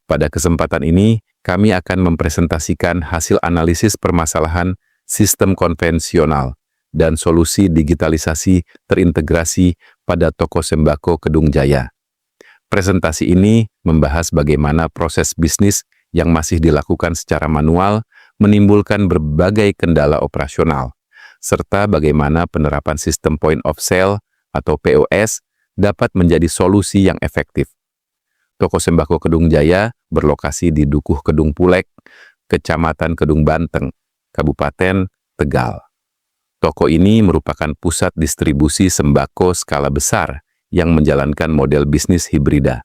Pada kesempatan ini, kami akan mempresentasikan hasil analisis permasalahan sistem konvensional dan solusi digitalisasi terintegrasi pada toko sembako Kedung Jaya. Presentasi ini membahas bagaimana proses bisnis yang masih dilakukan secara manual menimbulkan berbagai kendala operasional, serta bagaimana penerapan sistem point of sale atau POS dapat menjadi solusi yang efektif. Toko sembako Kedung Jaya berlokasi di Dukuh Kedung Pulek, Kecamatan Kedung Banteng, Kabupaten Tegal. Toko ini merupakan pusat distribusi sembako skala besar yang menjalankan model bisnis hibrida.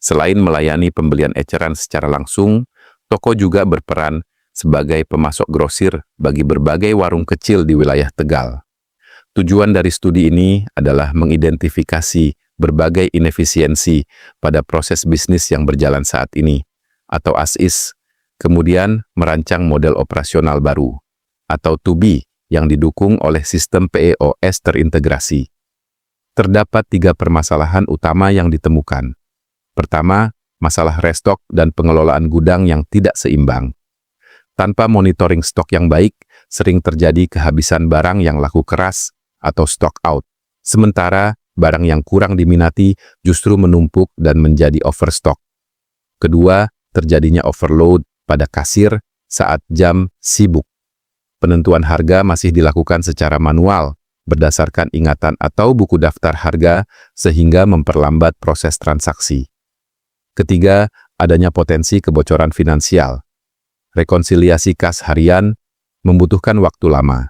Selain melayani pembelian eceran secara langsung, toko juga berperan sebagai pemasok grosir bagi berbagai warung kecil di wilayah Tegal. Tujuan dari studi ini adalah mengidentifikasi berbagai inefisiensi pada proses bisnis yang berjalan saat ini, atau as-is, kemudian merancang model operasional baru, atau to be, yang didukung oleh sistem POS terintegrasi. Terdapat 3 permasalahan utama yang ditemukan. Pertama, masalah restock dan pengelolaan gudang yang tidak seimbang. Tanpa monitoring stok yang baik, sering terjadi kehabisan barang yang laku keras atau stock out. Sementara, barang yang kurang diminati justru menumpuk dan menjadi overstock. Kedua, terjadinya overload pada kasir saat jam sibuk. Penentuan harga masih dilakukan secara manual, berdasarkan ingatan atau buku daftar harga, sehingga memperlambat proses transaksi. Ketiga, adanya potensi kebocoran finansial. Rekonsiliasi kas harian membutuhkan waktu lama,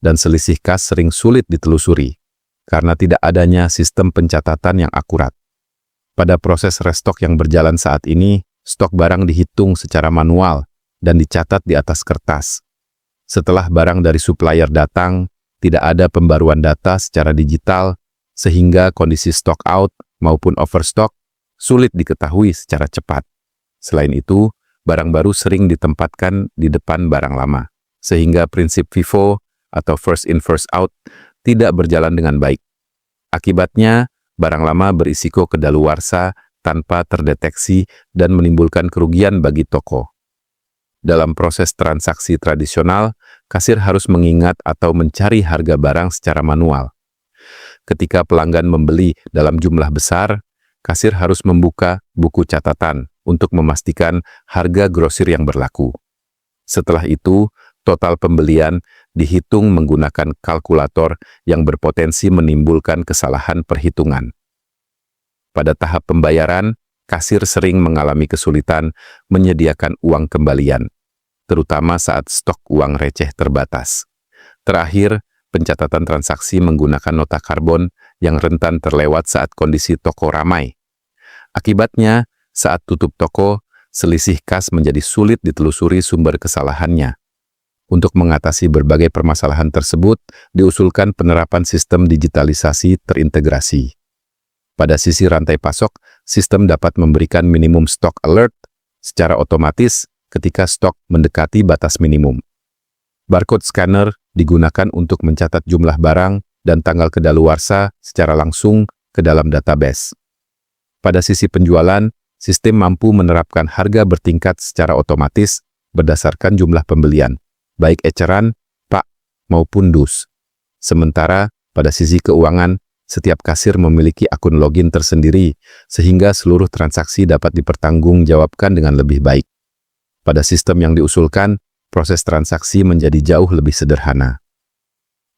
dan selisih kas sering sulit ditelusuri, karena tidak adanya sistem pencatatan yang akurat. Pada proses restock yang berjalan saat ini, stok barang dihitung secara manual dan dicatat di atas kertas. Setelah barang dari supplier datang, tidak ada pembaruan data secara digital, sehingga kondisi stock out maupun overstock sulit diketahui secara cepat. Selain itu, barang baru sering ditempatkan di depan barang lama, sehingga prinsip FIFO atau first in first out tidak berjalan dengan baik. Akibatnya, barang lama berisiko kedaluarsa tanpa terdeteksi dan menimbulkan kerugian bagi toko. Dalam proses transaksi tradisional, kasir harus mengingat atau mencari harga barang secara manual. Ketika pelanggan membeli dalam jumlah besar, kasir harus membuka buku catatan untuk memastikan harga grosir yang berlaku. Setelah itu, total pembelian dihitung menggunakan kalkulator yang berpotensi menimbulkan kesalahan perhitungan. Pada tahap pembayaran, kasir sering mengalami kesulitan menyediakan uang kembalian, terutama saat stok uang receh terbatas. Terakhir, pencatatan transaksi menggunakan nota karbon yang rentan terlewat saat kondisi toko ramai. Akibatnya, saat tutup toko, selisih kas menjadi sulit ditelusuri sumber kesalahannya. Untuk mengatasi berbagai permasalahan tersebut, diusulkan penerapan sistem digitalisasi terintegrasi. Pada sisi rantai pasok, sistem dapat memberikan minimum stock alert secara otomatis ketika stok mendekati batas minimum. Barcode scanner digunakan untuk mencatat jumlah barang dan tanggal kedaluarsa secara langsung ke dalam database. Pada sisi penjualan, sistem mampu menerapkan harga bertingkat secara otomatis berdasarkan jumlah pembelian, baik eceran, pak, maupun dus. Sementara, pada sisi keuangan, setiap kasir memiliki akun login tersendiri, sehingga seluruh transaksi dapat dipertanggungjawabkan dengan lebih baik. Pada sistem yang diusulkan, proses transaksi menjadi jauh lebih sederhana.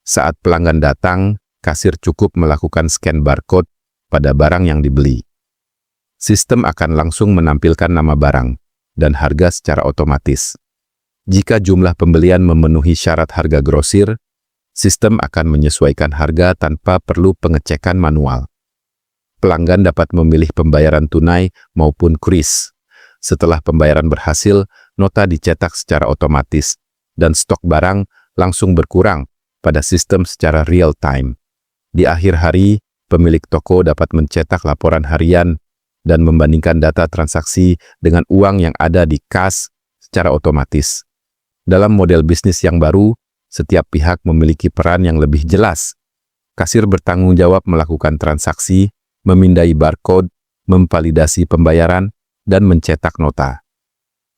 Saat pelanggan datang, kasir cukup melakukan scan barcode pada barang yang dibeli. Sistem akan langsung menampilkan nama barang dan harga secara otomatis. Jika jumlah pembelian memenuhi syarat harga grosir, sistem akan menyesuaikan harga tanpa perlu pengecekan manual. Pelanggan dapat memilih pembayaran tunai maupun kris. Setelah pembayaran berhasil, nota dicetak secara otomatis, dan stok barang langsung berkurang pada sistem secara real-time. Di akhir hari, pemilik toko dapat mencetak laporan harian dan membandingkan data transaksi dengan uang yang ada di kas secara otomatis. Dalam model bisnis yang baru, setiap pihak memiliki peran yang lebih jelas. Kasir bertanggung jawab melakukan transaksi, memindai barcode, memvalidasi pembayaran, dan mencetak nota.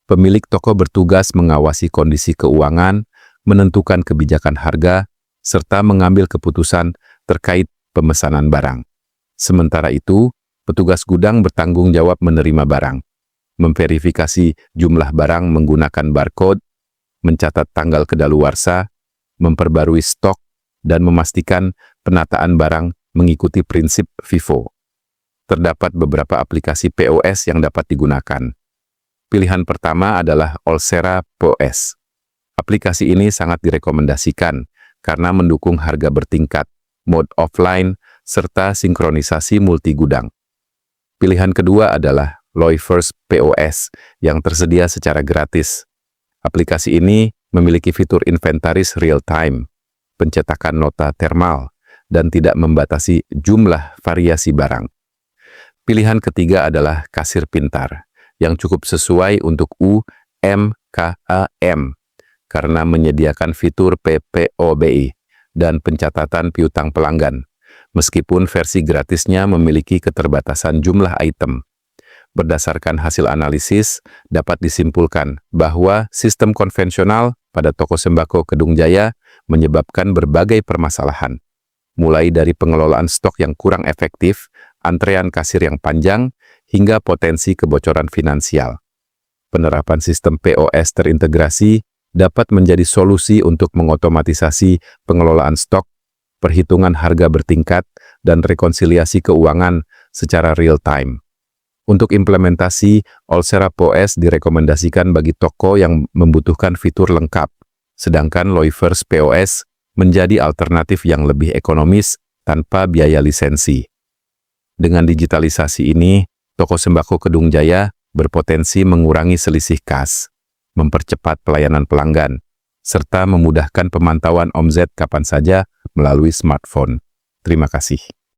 Pemilik toko bertugas mengawasi kondisi keuangan, menentukan kebijakan harga, serta mengambil keputusan terkait pemesanan barang. Sementara itu, petugas gudang bertanggung jawab menerima barang, memverifikasi jumlah barang menggunakan barcode, mencatat tanggal kedaluarsa, memperbarui stok, dan memastikan penataan barang mengikuti prinsip FIFO. Terdapat beberapa aplikasi POS yang dapat digunakan. Pilihan pertama adalah Olsera POS. Aplikasi ini sangat direkomendasikan karena mendukung harga bertingkat, mode offline, serta sinkronisasi multi-gudang. Pilihan kedua adalah Loyfirst POS yang tersedia secara gratis. Aplikasi ini memiliki fitur inventaris real-time, pencetakan nota termal, dan tidak membatasi jumlah variasi barang. Pilihan ketiga adalah kasir pintar, yang cukup sesuai untuk UMKM, karena menyediakan fitur PPOBI dan pencatatan piutang pelanggan, meskipun versi gratisnya memiliki keterbatasan jumlah item. Berdasarkan hasil analisis, dapat disimpulkan bahwa sistem konvensional pada toko sembako Kedung Jaya menyebabkan berbagai permasalahan, mulai dari pengelolaan stok yang kurang efektif, antrean kasir yang panjang, hingga potensi kebocoran finansial. Penerapan sistem POS terintegrasi dapat menjadi solusi untuk mengotomatisasi pengelolaan stok, perhitungan harga bertingkat, dan rekonsiliasi keuangan secara real-time. Untuk implementasi, Olsera POS direkomendasikan bagi toko yang membutuhkan fitur lengkap, sedangkan Loyfirst POS menjadi alternatif yang lebih ekonomis tanpa biaya lisensi. Dengan digitalisasi ini, toko sembako Kedung Jaya berpotensi mengurangi selisih kas, mempercepat pelayanan pelanggan, serta memudahkan pemantauan omzet kapan saja melalui smartphone. Terima kasih.